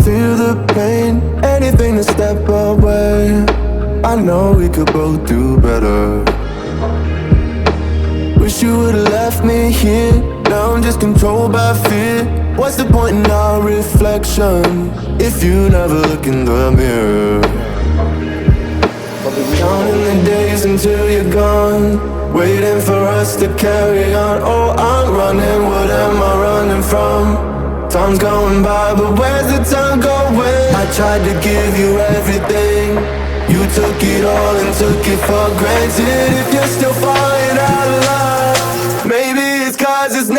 feel the pain, anything to step away. I know we could both do better. Wish you would've left me here. Now I'm just controlled by fear. What's the point in our reflection if you never look in the mirror? Counting the days until you're gone, waiting for us to carry on. Oh, I'm running, what am I running from? Time's going by, but where's the time going? I tried to give you everything, you took it all and took it for granted. If you're still falling out of love, maybe it's 'cause it's